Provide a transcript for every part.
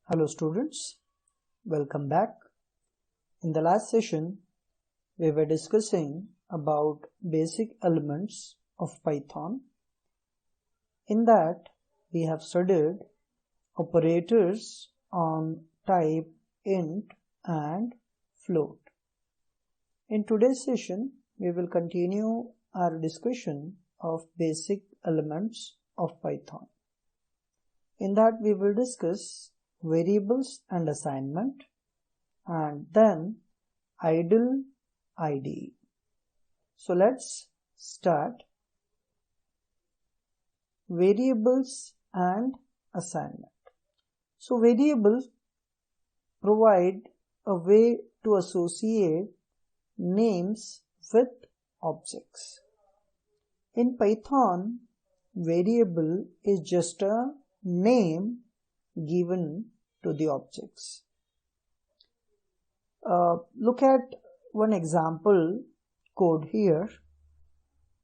Hello students, welcome back. In the last session, we were discussing about basic elements of Python. In that, we have studied operators on type int and float. In today's session, we will continue our discussion of basic elements of Python. In that, we will discuss variables and assignment, and then idle IDE. So let's start. Variables and assignment. So variables provide a way to associate names with objects. In Python, variable is just a name given to the objects. Look at one example code here.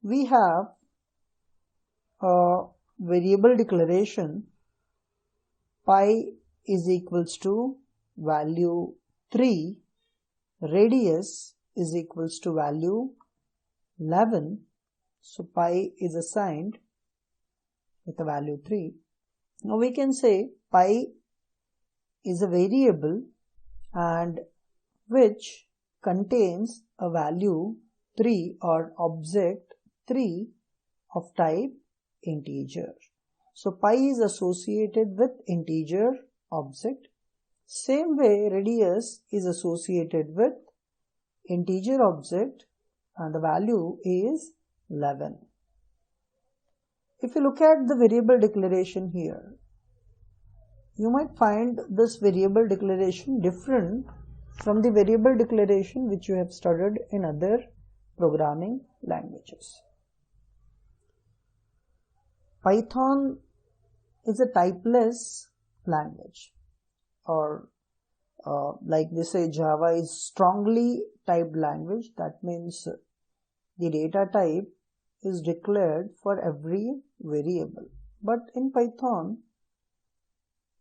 We have a variable declaration pi is equals to value 3, radius is equals to value 11. So pi is assigned with a value 3. Now we can say pi is a variable and which contains a value 3 or object 3 of type integer. So pi is associated with integer object. Same way radius is associated with integer object and the value is 11. If you look at the variable declaration here, you might find this variable declaration different from the variable declaration which you have studied in other programming languages. Python is a typeless language, or like we say Java is strongly typed language. That means the data type is declared for every variable. But in Python,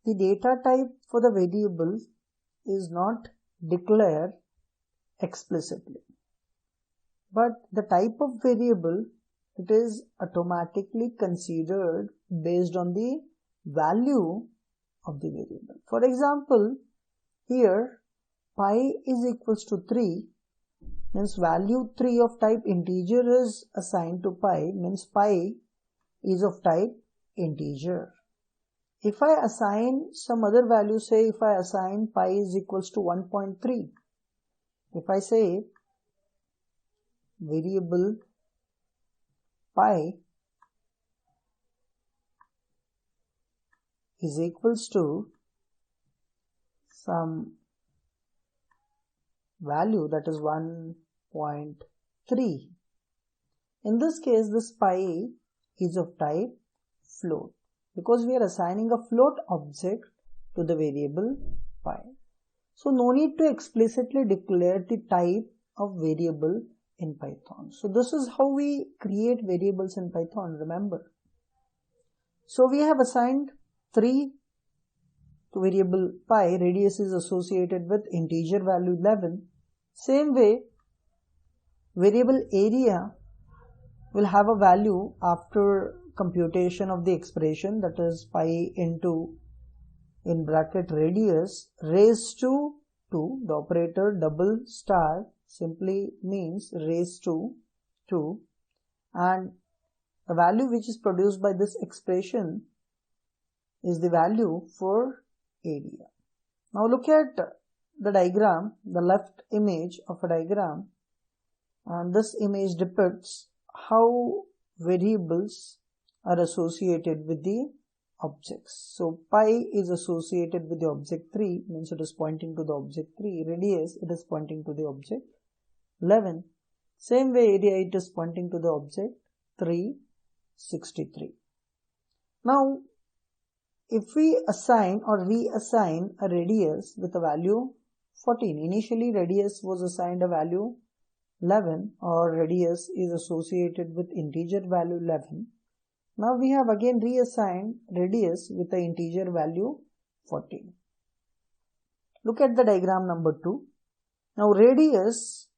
the data type for the variable is not declared explicitly. But the type of variable, it is automatically considered based on the value of the variable. For example, here pi is equals to 3, means value 3 of type integer is assigned to pi, means pi is of type integer. If I assign some other value, say if I assign pi is equals to 1.3, if I say variable pi is equals to some value that is 1.3, in this case this pi is of type float, because we are assigning a float object to the variable pi. So no need to explicitly declare the type of variable in Python. So this is how we create variables in Python, remember. So we have assigned 3 to variable pi, radius is associated with integer value 11. Same way, variable area will have a value after computation of the expression, that is pi into in bracket radius raised to 2. The operator double star simply means raised to 2, and the value which is produced by this expression is the value for area. Now look at the diagram, the left image of a diagram, and this image depicts how variables are associated with the objects. So pi is associated with the object 3, means it is pointing to the object 3. Radius, it is pointing to the object 11. Same way area, it is pointing to the object 363. Now if we assign or reassign a radius with a value 14, initially radius was assigned a value 11, or radius is associated with integer value 11. Now we have again reassigned radius with the integer value 14. Look at the diagram number 2. Now radius,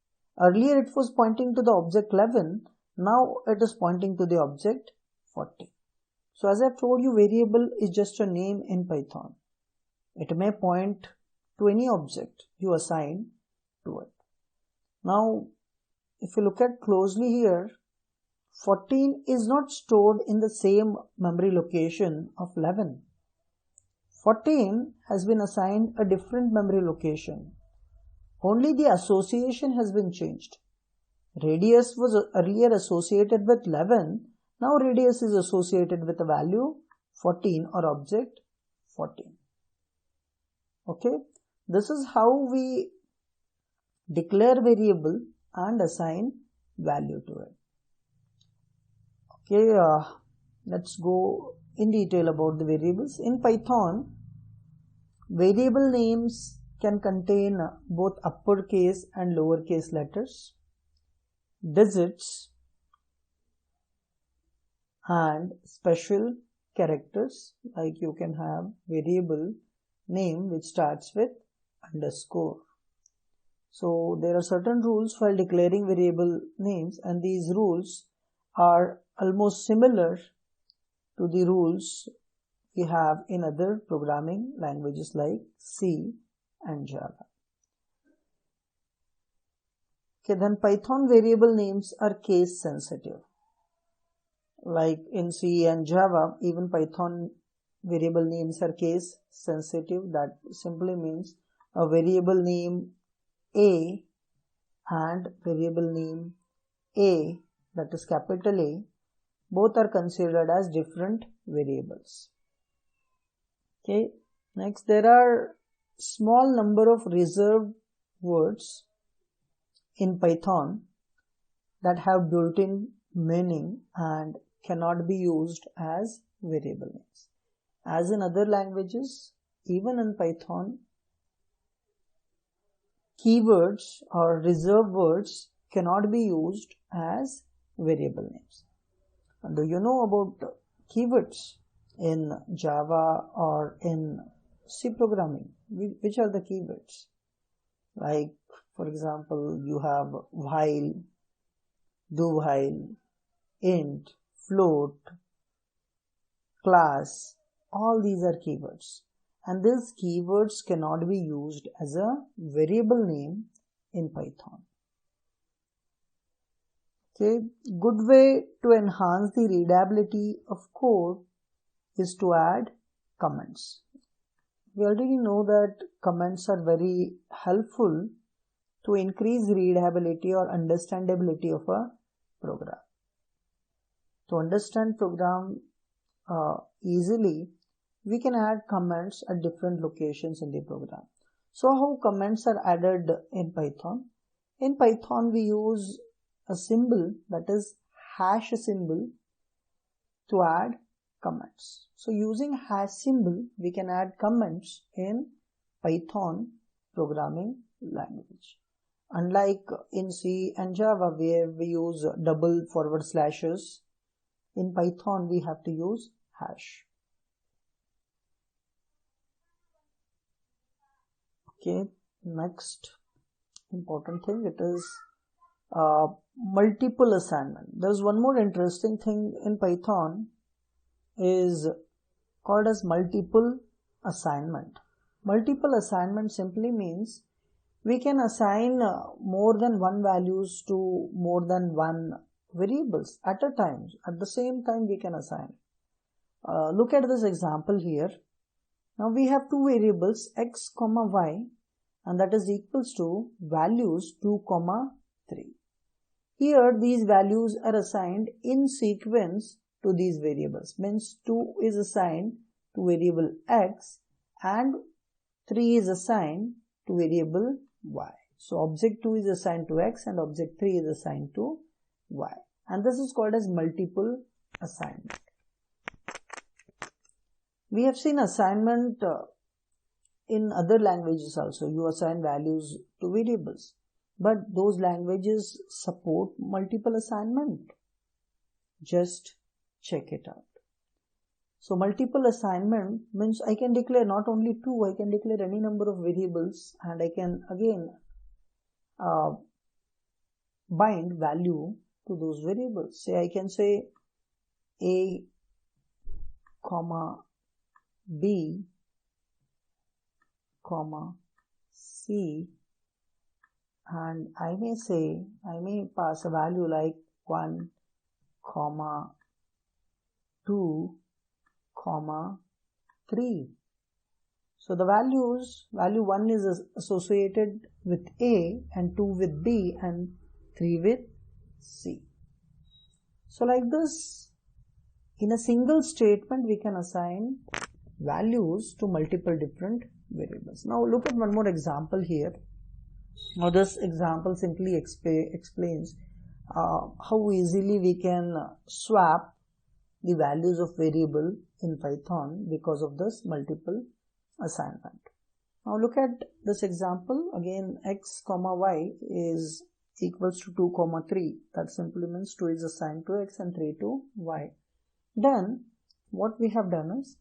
earlier it was pointing to the object 11, now it is pointing to the object 40. So as I've told you, variable is just a name in Python. It may point to any object you assign to it. Now if you look at closely here, 14 is not stored in the same memory location of 11. 14 has been assigned a different memory location. Only the association has been changed. Radius was earlier associated with 11. Now radius is associated with a value 14 or object 14. Okay. This is how we declare variable and assign value to it. Okay. Let's go in detail about the variables. In Python, variable names can contain both uppercase and lowercase letters, digits, and special characters, like you can have variable name which starts with underscore. So there are certain rules while declaring variable names, and these rules are almost similar to the rules we have in other programming languages like C and Java. Okay, then Python variable names are case sensitive. Like in C and Java, even Python variable names are case sensitive. That simply means a variable name A and variable name A, that is capital A, both are considered as different variables. Okay, next there are small number of reserved words in Python that have built-in meaning and cannot be used as variable names. As in other languages, even in Python, keywords or reserved words cannot be used as variable names. And do you know about keywords in Java or in C programming? Which are the keywords? Like, for example, you have while, do while, int, float, class. All these are keywords. And these keywords cannot be used as a variable name in Python. Okay, good way to enhance the readability of code is to add comments. We already know that comments are very helpful to increase readability or understandability of a program. To understand program easily, we can add comments at different locations in the program. So how comments are added in Python? In Python, we use a symbol, that is hash symbol, to add comments. So using hash symbol, we can add comments in Python programming language. Unlike in C and Java, where we use double forward slashes, in Python we have to use hash. Okay, next important thing, it is multiple assignment. There's one more interesting thing in Python is called as multiple assignment. Multiple assignment simply means we can assign more than one values to more than one variables at a time. At the same time we can assign. Look at this example here. Now we have two variables x, y, and that is equals to values 2, 3. Here these values are assigned in sequence to these variables. Means 2 is assigned to variable x and 3 is assigned to variable y. So object 2 is assigned to x and object 3 is assigned to y. And this is called as multiple assignment. We have seen assignment in other languages also. You assign values to variables. But those languages support multiple assignment. Just check it out. So multiple assignment means I can declare not only 2, I can declare any number of variables, and I can again bind value to those variables. Say I can say A, comma B, comma C, and I may pass a value like 1, comma 2, comma 3. So the value 1 is associated with A, and 2 with B, and 3 with C. So like this, in a single statement we can assign values to multiple different variables. Now look at one more example here. Now this example simply explains how easily we can swap the values of variable in Python because of this multiple assignment. Now look at this example. Again, x comma y is equals to 2 comma 3. That simply means 2 is assigned to x and 3 to y. Then what we have done is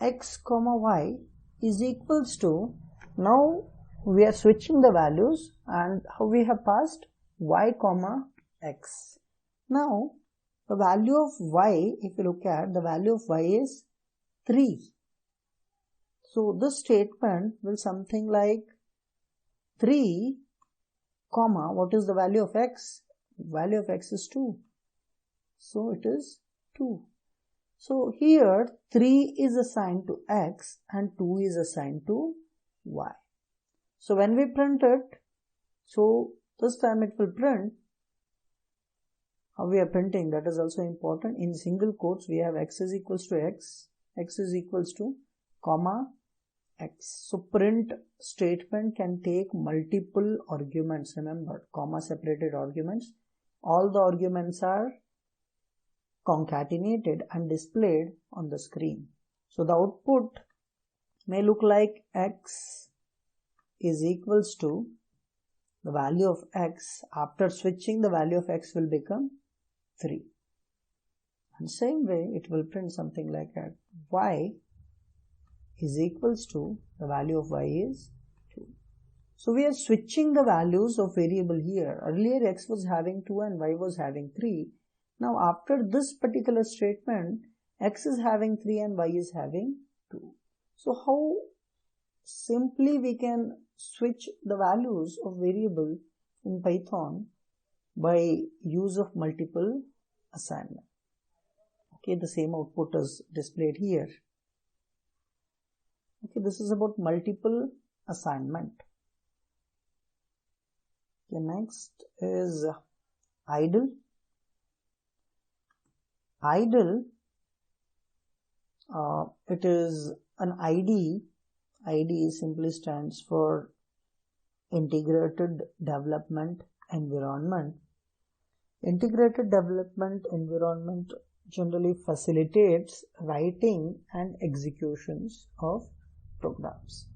x comma y is equals to, now we are switching the values, and how we have passed y comma x. Now the value of y, if you look at, the value of y is 3. So this statement will something like 3 comma, what is the value of x? Value of x is 2. So it is 2. So here 3 is assigned to x and 2 is assigned to y. So when we print it, so this time it will print, how we are printing, that is also important. In single quotes we have x is equals to x, x is equals to comma x. So print statement can take multiple arguments. Remember, comma separated arguments. All the arguments are concatenated and displayed on the screen. So the output may look like x is equals to the value of x. After switching, the value of x will become 3. And same way it will print something like that. Y is equals to, the value of y is 2. So we are switching the values of variable here. Earlier x was having 2 and y was having 3. Now after this particular statement, x is having 3 and y is having 2. So how simply we can switch the values of variable in Python by use of multiple assignment. Okay, the same output is displayed here. Okay, this is about multiple assignment. Okay, next is idle. Idle, it is an IDE. IDE simply stands for Integrated Development Environment. Integrated Development Environment generally facilitates writing and executions of programs.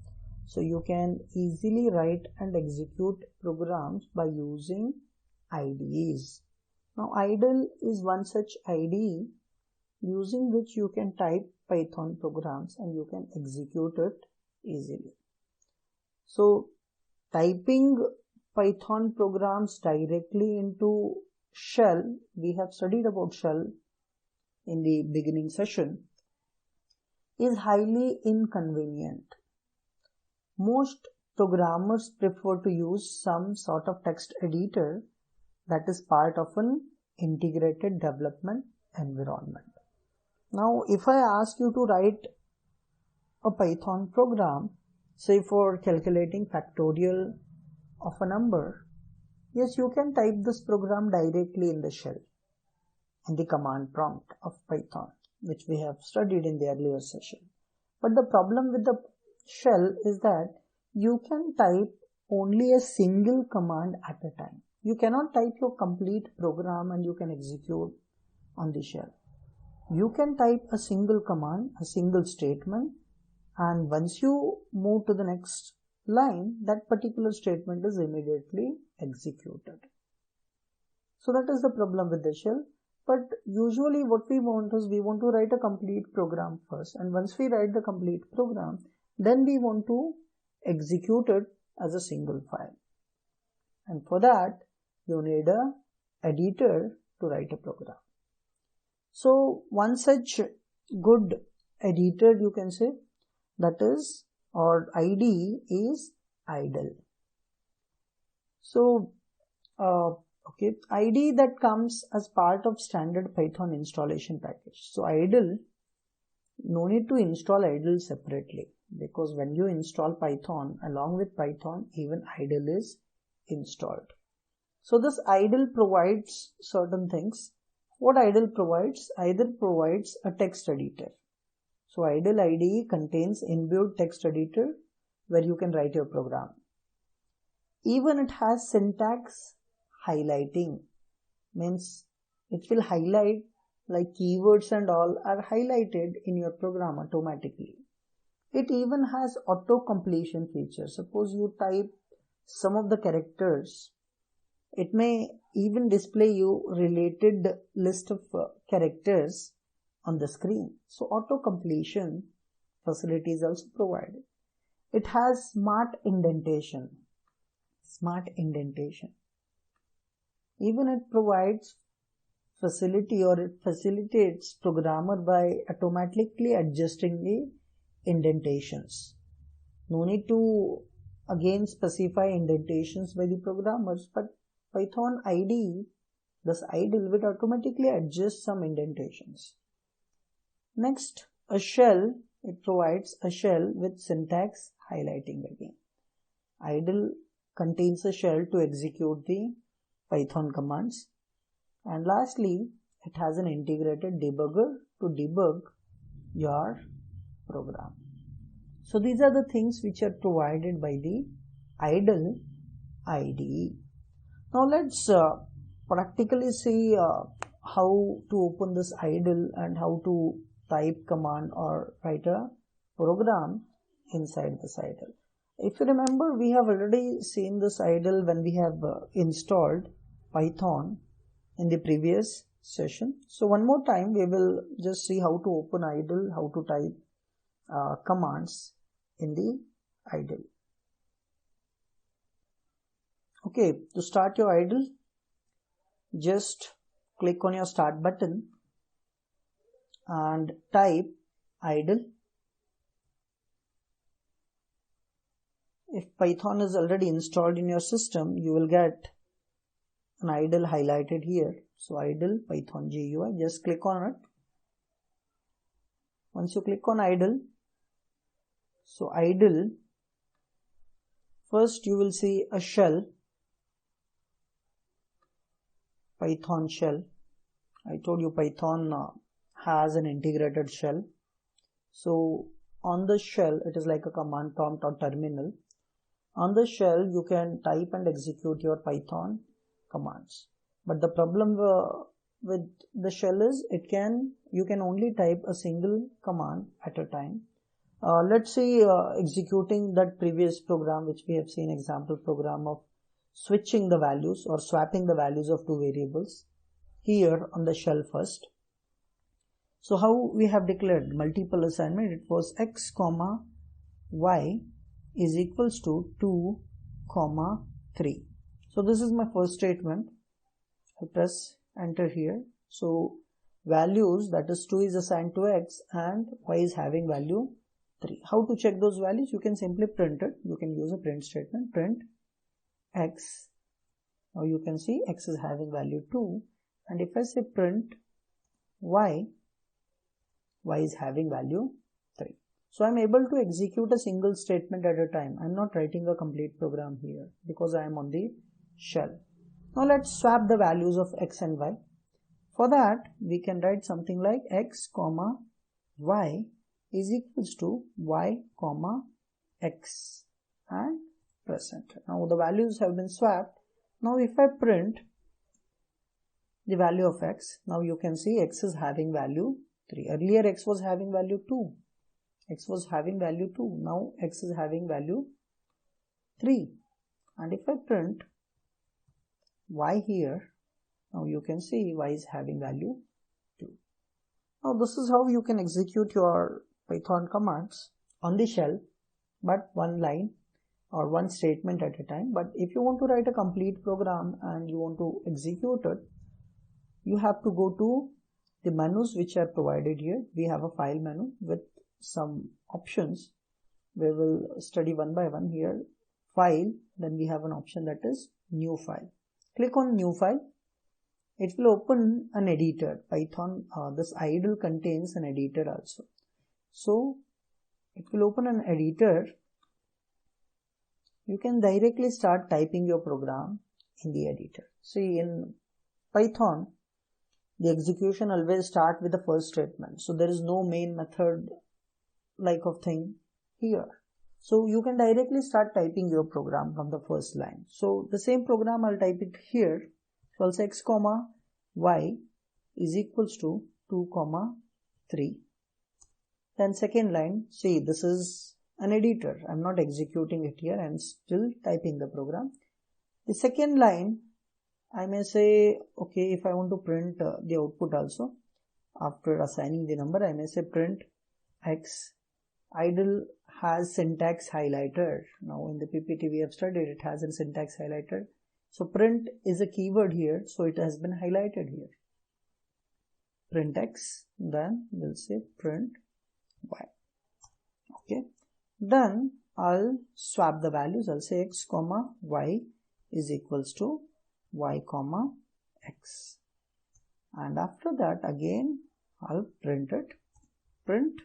So you can easily write and execute programs by using IDEs. Now idle is one such IDE using which you can type Python programs and you can execute it easily. So typing Python programs directly into shell, we have studied about shell in the beginning session, is highly inconvenient. Most programmers prefer to use some sort of text editor that is part of an integrated development environment. Now if I ask you to write a Python program, say for calculating factorial of a number, yes, you can type this program directly in the shell, in the command prompt of Python, which we have studied in the earlier session. But the problem with the shell is that you can type only a single command at a time. You cannot type your complete program and you can execute on the shell. You can type a single command, a single statement, and once you move to the next line, that particular statement is immediately executed. So that is the problem with the shell. But usually what we want is we want to write a complete program first, and once we write the complete program, then we want to execute it as a single file. And for that you need a editor to write a program. So one such good editor, you can say, that is, or IDE, is idle. So okay, IDE that comes as part of standard Python installation package. So idle, no need to install idle separately, because when you install Python, along with Python, even idle is installed. So this idle provides certain things. What idle provides? Idle provides a text editor. So idle IDE contains inbuilt text editor where you can write your program. Even it has syntax highlighting, means it will highlight, like keywords and all are highlighted in your program automatically. It even has auto completion feature. Suppose you type some of the characters, it may even display you related list of characters on the screen. So auto completion facility is also provided. It has smart indentation. Even it provides facility, or it facilitates programmer by automatically adjusting the indentations. No need to again specify indentations by the programmers, but Python IDE, this idle, will automatically adjust some indentations. Next, a shell. It provides a shell with syntax highlighting again. Idle contains a shell to execute the Python commands. And lastly, it has an integrated debugger to debug your program. So these are the things which are provided by the idle IDE. Now let's practically see how to open this idle and how to type command or write a program inside this idle. If you remember, we have already seen this idle when we have installed Python in the previous session. So one more time we will just see how to open idle, how to type commands in the idle. Okay, to start your idle, just click on your start button and type idle. If Python is already installed in your system, you will get an idle highlighted here. So idle Python GUI, just click on it. Once you click on idle, so idle, first you will see a shell, Python shell. I told you Python has an integrated shell. So on the shell, it is like a command prompt or terminal. On the shell, you can type and execute your Python commands. But the problem with the shell is you can only type a single command at a time. Let's say executing that previous program which we have seen, example program of switching the values or swapping the values of two variables here on the shell first. So how we have declared multiple assignment, it was x comma y is equals to 2 comma 3. So this is my first statement. I press enter here. So values, that is 2 is assigned to x and y is having value 3. How to check those values? You can simply print it. You can use a print statement, print x. Now you can see x is having value 2, and if I say print y, y is having value 3. So I'm able to execute a single statement at a time. I'm not writing a complete program here because I am on the shell. Now let's swap the values of x and y. For that, we can write something like x comma y is equals to y comma x and press enter. Now the values have been swapped. Now if I print the value of x, now you can see x is having value 3. Earlier x was having value 2. X was having value 2. Now x is having value 3. And if I print y here, Now you can see y is having value 2. Now this is how you can execute your Python commands on the shell, but one line or one statement at a time. But if you want to write a complete program and you want to execute it, you have to go to the menus which are provided here. We have a file menu with some options. We will study one by one. Here, file, then we have an option that is new file. Click on new file. It will open an editor. Python, this idle contains an editor also. So it will open an editor. You can directly start typing your program in the editor. See, in Python, the execution always start with the first statement. So there is no main method like of thing here. So you can directly start typing your program from the first line. So the same program, I'll type it here. So I'll say x comma y is equals to 2 comma 3. Then second line, see, this is an editor. I'm not executing it here. I'm still typing the program. The second line, I may say, okay, if I want to print the output also, after assigning the number, I may say print x. Idle has syntax highlighted. Now in the PPT we have studied, it has a syntax highlighted. So print is a keyword here, so it has been highlighted here. Print x, then we'll say print y. Okay. Then I'll swap the values. I'll say x comma y is equals to y comma x. And after that again I'll print it. Print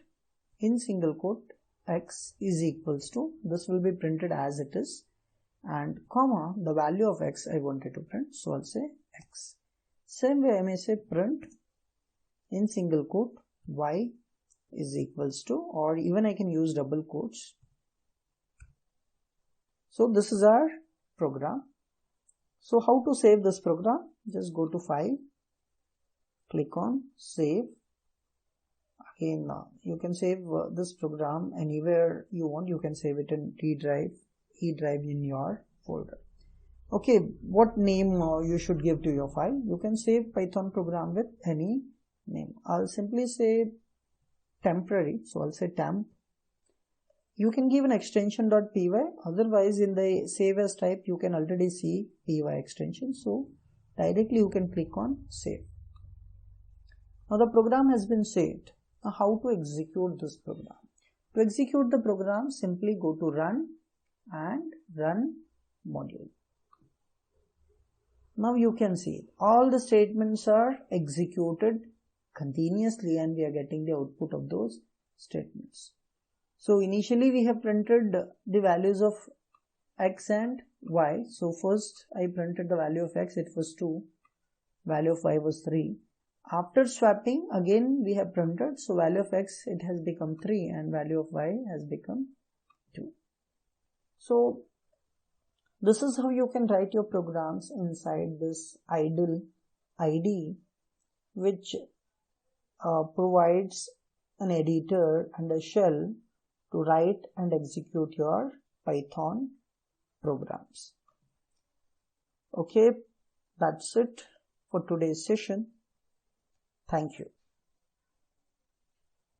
in single quote x is equals to, this will be printed as it is, and comma the value of x I wanted to print, so I'll say x. Same way I may say print in single quote y is equals to, or even I can use double quotes. So this is our program. So how to save this program? Just go to file, click on save. Again, you can save this program anywhere you want. You can save it in E drive in your folder. Okay, what name you should give to your file? You can save Python program with any name. I'll simply say temporary, so I'll say temp. You can give an extension .py, otherwise in the save as type you can already see py extension, so directly you can click on save. Now the program has been saved. Now how to execute this program? To execute the program, simply go to run and run module. Now you can see all the statements are executed continuously and we are getting the output of those statements. So initially we have printed the values of x and y. So first I printed the value of x, it was 2, value of y was 3. After swapping again we have printed, so value of x it has become 3 and value of y has become 2. So this is how you can write your programs inside this idle IDE, which provides an editor and a shell to write and execute your Python programs. Okay, that's it for today's session. Thank you.